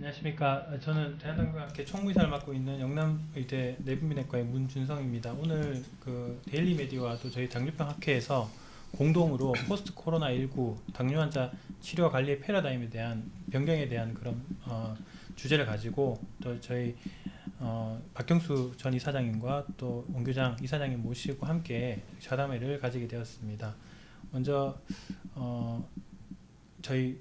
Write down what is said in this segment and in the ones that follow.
안녕하십니까. 저는 대한당뇨학회 총무이사를 맡고 있는 영남의대 내분비내과의 문준성입니다. 오늘 그 데일리 메디와 또 저희 당뇨병 학회에서 공동으로 포스트 코로나19 당뇨 환자 치료 관리의 패러다임에 대한 변경에 대한 그런 주제를 가지고 또 저희 박경수 전 이사장님과 또 원교장 이사장님 모시고 함께 자담회를 가지게 되었습니다. 먼저 저희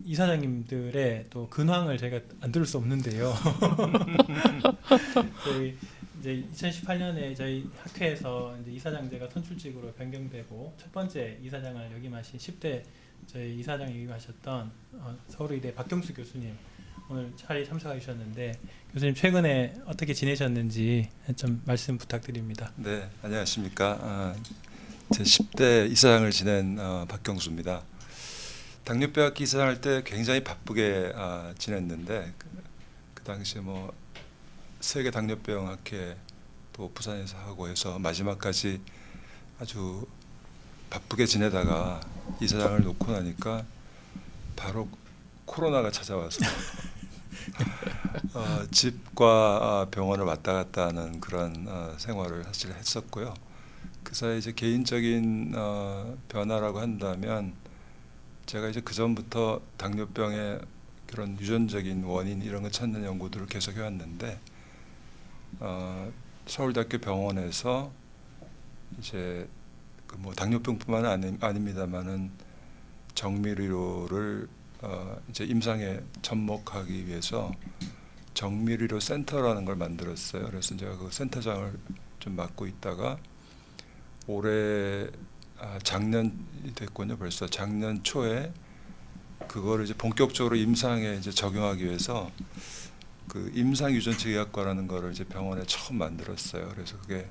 이사장님들의 또 근황을 제가 안 들을 수 없는데요. 저희 이제 2018년에 저희 학회에서 이제 이사장제가 선출직으로 변경되고 첫 번째 이사장을 역임하신 10대 저희 이사장 역임하셨던 서울의대 박경수 교수님 오늘 자리에 참석해 주셨는데 교수님 최근에 어떻게 지내셨는지 좀 말씀 부탁드립니다. 네, 안녕하십니까. 제 10대 이사장을 지낸 박경수입니다. 당뇨병학회 이사장할 때 굉장히 바쁘게 지냈는데 그 당시에 뭐 세계 당뇨병학회 또 부산에서 하고 해서 마지막까지 아주 바쁘게 지내다가 이사장을 놓고 나니까 바로 코로나가 찾아와서 집과 병원을 왔다 갔다 하는 그런 생활을 사실 했었고요. 그 사이 이제 개인적인 변화라고 한다면 제가 이제 그 전부터 당뇨병의 그런 유전적인 원인 이런 거 찾는 연구들을 계속 해왔는데 서울대학교 병원에서 이제 그 뭐 당뇨병뿐만 아닙니다만은 정밀의료를 이제 임상에 접목하기 위해서 정밀의료 센터라는 걸 만들었어요. 그래서 제가 그 센터장을 좀 맡고 있다가 올해 작년이 됐군요. 벌써 작년 초에 그거를 이제 본격적으로 임상에 이제 적용하기 위해서 그 임상 유전체 의학과라는 거를 이제 병원에 처음 만들었어요. 그래서 그게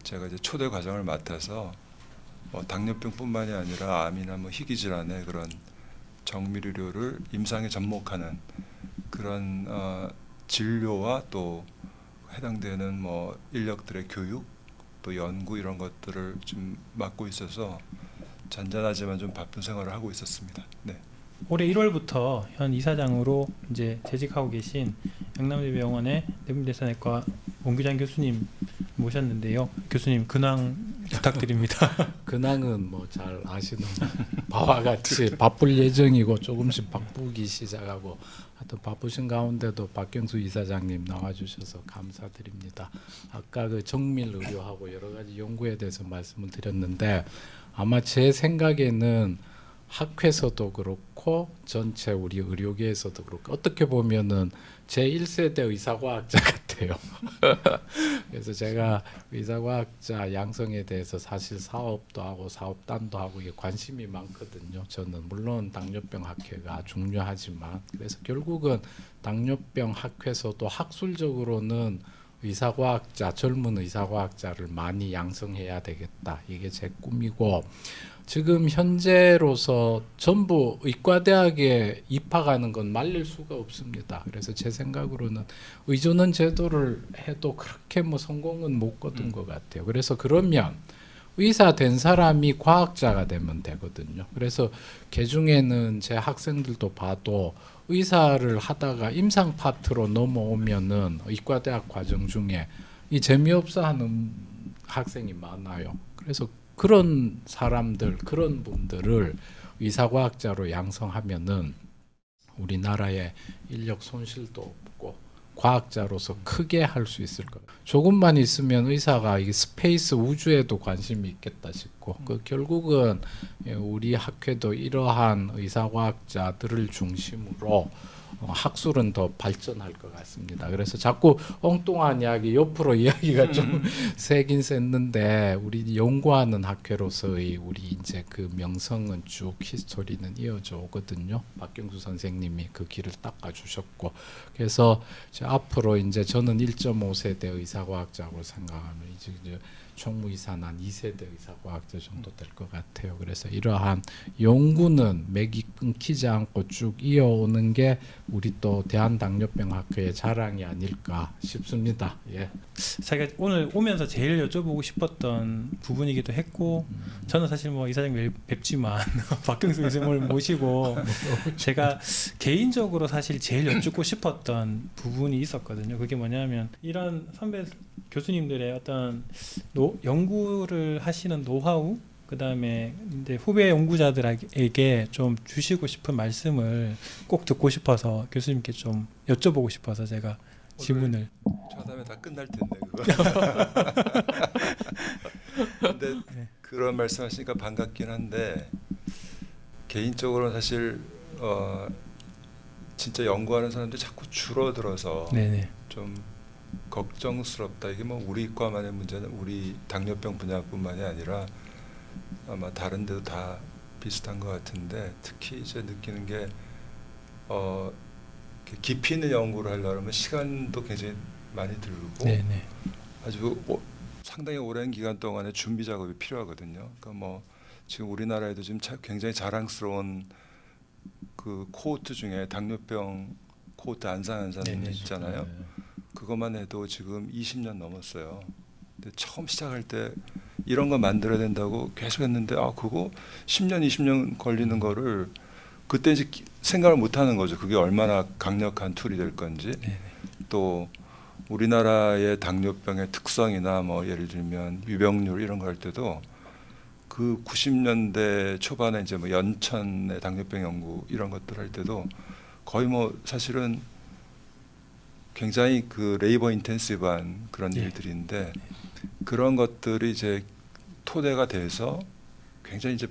제가 이제 초대 과정을 맡아서 뭐 당뇨병뿐만이 아니라 암이나 뭐 희귀 질환의 그런 정밀의료를 임상에 접목하는 그런 진료와 또 해당되는 뭐 인력들의 교육 또 연구 이런 것들을 좀 맡고 있어서 잔잔하지만 좀 바쁜 생활을 하고 있었습니다. 네. 올해 1월부터 현 이사장으로 이제 재직하고 계신 영남대병원의 내분비내과 원규장 교수님 모셨는데요. 교수님 근황 부탁드립니다. 근황은 뭐 잘 아시는 바와 같이 바쁠 예정이고 조금씩 바쁘기 시작하고 하여튼 바쁘신 가운데도 박경수 이사장님 나와주셔서 감사드립니다. 아까 그 정밀 의료하고 여러 가지 연구에 대해서 말씀을 드렸는데 아마 제 생각에는 학회에서도 그렇고 전체 우리 의료계에서도 그렇고 어떻게 보면은 제 1세대 의사과학자 같아요. 그래서 제가 의사과학자 양성에 대해서 사실 사업도 하고 사업단도 하고 이게 관심이 많거든요. 저는 물론 당뇨병 학회가 중요하지만 그래서 결국은 당뇨병 학회에서도 학술적으로는 의사과학자 젊은 의사과학자를 많이 양성해야 되겠다. 이게 제 꿈이고 지금 현재로서 전부 의과대학에 입학하는 건 말릴 수가 없습니다. 그래서 제 생각으로는 의존원 제도를 해도 그렇게 뭐 성공은 못 거둔 것 같아요. 그래서 그러면 의사 된 사람이 과학자가 되면 되거든요. 그래서 개중에는 제 학생들도 봐도 의사를 하다가 임상 파트로 넘어오면은 의과대학 과정 중에 이 재미없어 하는 학생이 많아요. 그래서 그런 사람들, 그런 분들을 의사과학자로 양성하면은 우리나라의 인력 손실도 없고 과학자로서 크게 할 수 있을 거예요. 조금만 있으면 의사가 이 스페이스 우주에도 관심이 있겠다 싶고 그 결국은 우리 학회도 이러한 의사과학자들을 중심으로 학술은 더 발전할 것 같습니다. 그래서 자꾸 엉뚱한 이야기, 옆으로 이야기가 좀 세긴 셌는데 우리 연구하는 학회로서의 우리 이제 그 명성은 쭉 히스토리는 이어져 오거든요. 박경수 선생님이 그 길을 닦아주셨고 그래서 앞으로 이제 저는 1.5세대 의사과학자라고 생각하면 이제 총무이사 난 2세대 의사과학자 1000팩터 정도 될 것 같아요. 그래서 이러한 연구는 맥이 끊기지 않고 쭉 이어오는 게 우리 또 대한당뇨병학회의 자랑이 아닐까 싶습니다. 예. 제가 오늘 오면서 제일 여쭤보고 싶었던 부분이기도 했고 저는 사실 뭐 이사장님 매일 뵙지만 박경수 교수님을 모시고 제가 개인적으로 사실 제일 여쭙고 싶었던 부분이 있었거든요. 그게 뭐냐면 이런 선배 교수님들의 어떤 연구를 하시는 노하우, 그 다음에 이제 후배 연구자들에게 좀 주시고 싶은 말씀을 꼭 듣고 싶어서 교수님께 좀 여쭤보고 싶어서 제가 질문을. 저 다음에 다 끝날 텐데 그거. 근데 네. 그런 말씀하시니까 반갑긴 한데 개인적으로는 사실 진짜 연구하는 사람들이 자꾸 줄어들어서 네네. 좀 걱정스럽다. 이게 뭐 우리 과만의 문제는 우리 당뇨병 분야뿐만이 아니라 아마 다른 데도 다 비슷한 것 같은데 특히 이제 느끼는 게 깊이 있는 연구를 하려면 시간도 굉장히 많이 들고 네네. 아주 상당히 오랜 기간 동안의 준비 작업이 필요하거든요. 그러니까 뭐 지금 우리나라에도 지금 굉장히 자랑스러운 그 코호트 중에 당뇨병 코호트 안산 네네. 있잖아요. 그것만 해도 지금 20년 넘었어요. 근데 처음 시작할 때 이런 거 만들어야 된다고 계속 했는데 그거 10년, 20년 걸리는 거를 그때 이제 생각을 못 하는 거죠. 그게 얼마나 강력한 툴이 될 건지. 네네. 또 우리나라의 당뇨병의 특성이나 뭐 예를 들면 유병률 이런 거 할 때도 그 90년대 초반에 이제 뭐 연천의 당뇨병 연구 이런 것들 할 때도 거의 뭐 사실은 굉장히 그 레이버 인텐시브한 그런 네. 일들인데 그런 것들이 이제 토대가 돼서 굉장히 이제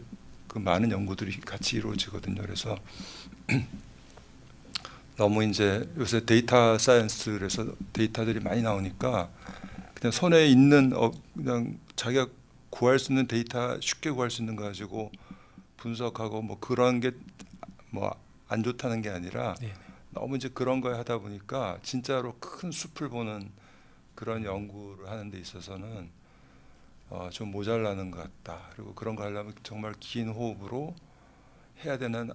그 많은 연구들이 같이 이루어지거든요. 그래서 너무 이제 요새 데이터 사이언스 그래서 데이터들이 많이 나오니까 그냥 손에 있는 그냥 자기가 구할 수 있는 데이터 쉽게 구할 수 있는 거 가지고 분석하고 뭐 그런 게 뭐 안 좋다는 게 아니라 네네. 너무 이제 그런 거 하다 보니까 진짜로 큰 숲을 보는 그런 연구를 하는 데 있어서는 좀 모자라는 것 같다. 그리고 그런 거 하려면 정말 긴 호흡으로 해야 되는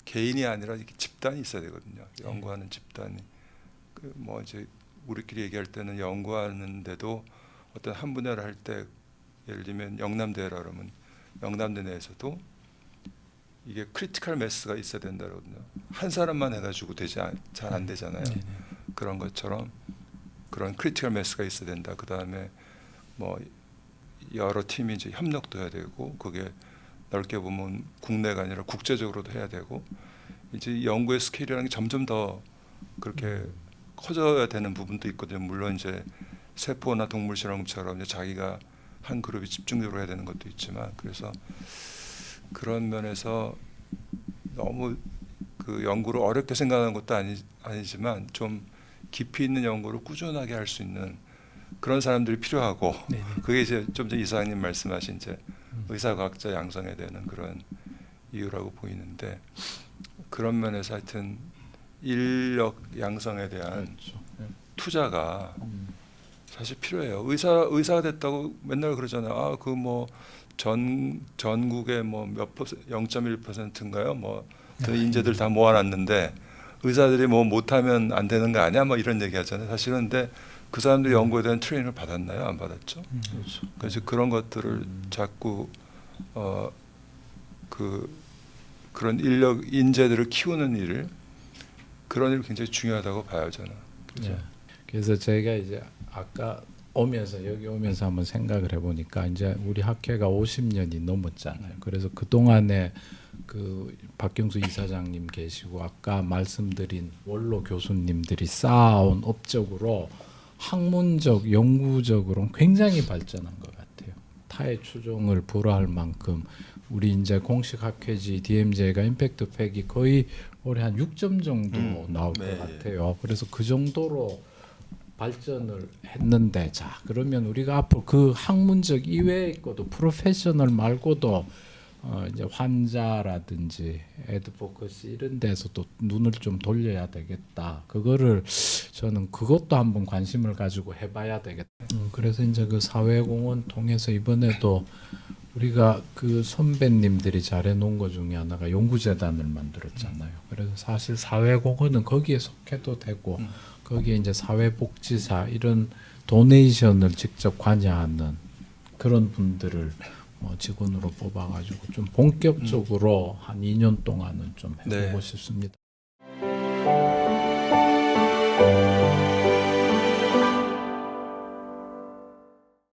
개인이 아니라 이렇게 집단이 있어야 되거든요. 연구하는 집단이. 뭐 이제 우리끼리 얘기할 때는 연구하는데도 어떤 한 분야를 할 때 예를 들면 영남대라 그러면 영남대 내에서도 이게 크리티컬 매스가 있어야 된다 그러거든요. 한 사람만 해가지고 잘 안 되잖아요. 네네. 그런 것처럼 그런 크리티컬 매스가 있어야 된다. 그 다음에 뭐 여러 팀이 이제 협력도 해야 되고 그게 넓게 보면 국내가 아니라 국제적으로도 해야 되고 이제 연구의 스케일이라는 게 점점 더 그렇게 커져야 되는 부분도 있거든요. 물론 이제 세포나 동물 실험처럼 이제 자기가 한 그룹이 집중적으로 해야 되는 것도 있지만 그래서 그런 면에서 너무 그 연구를 어렵게 생각하는 것도 아니지만 좀 깊이 있는 연구를 꾸준하게 할 수 있는 그런 사람들이 필요하고 네네. 그게 이제 좀 전 이사장님 말씀하신 이제 의사과학자 양성에 대한 그런 이유라고 보이는데 그런 면에서 하여튼 인력 양성에 대한 그렇죠. 투자가 사실 필요해요. 의사가 됐다고 맨날 그러잖아요. 그 뭐 전국에 뭐 몇 퍼센트 0.1%인가요? 뭐 그 인재들 다 모아놨는데 의사들이 뭐 못하면 안 되는 거 아니야? 뭐 이런 얘기하잖아요. 사실은 근데 그 사람들이 연구에 대한 트레이닝을 받았나요? 안 받았죠. 그렇죠. 그래서 그런 것들을 자꾸 그런 인재들을 키우는 일 그런 일 굉장히 중요하다고 봐요 저는. 그렇죠. 예. 그래서 저희가 이제 아까 여기 오면서 한번 생각을 해보니까 이제 우리 학회가 50년이 넘었잖아요. 그래서 그 동안에 그 박경수 이사장님 계시고 아까 말씀드린 원로 교수님들이 쌓아온 업적으로 학문적, 연구적으로 굉장히 발전한 것 같아요. 타의 추종을 불허할 만큼 우리 이제 공식 학회지 DMJ가 임팩트 팩이 거의 올해 한 6점 정도 나올 네. 것 같아요. 그래서 그 정도로 발전을 했는데 자 그러면 우리가 앞으로 그 학문적 이외의 것도 프로페셔널 말고도 이제 환자라든지 애드보커시 이런 데서도 눈을 좀 돌려야 되겠다. 그거를 저는 그것도 한번 관심을 가지고 해봐야 되겠다. 그래서 이제 그 사회공헌 통해서 이번에도 우리가 그 선배님들이 잘해놓은 것 중에 하나가 연구재단을 만들었잖아요. 그래서 사실 사회공헌은 거기에 속해도 되고 거기에 이제 사회복지사 이런 도네이션을 직접 관여하는 그런 분들을 직원으로 뽑아가지고 좀 본격적으로 한 2년 동안은 좀 해보고 네. 싶습니다.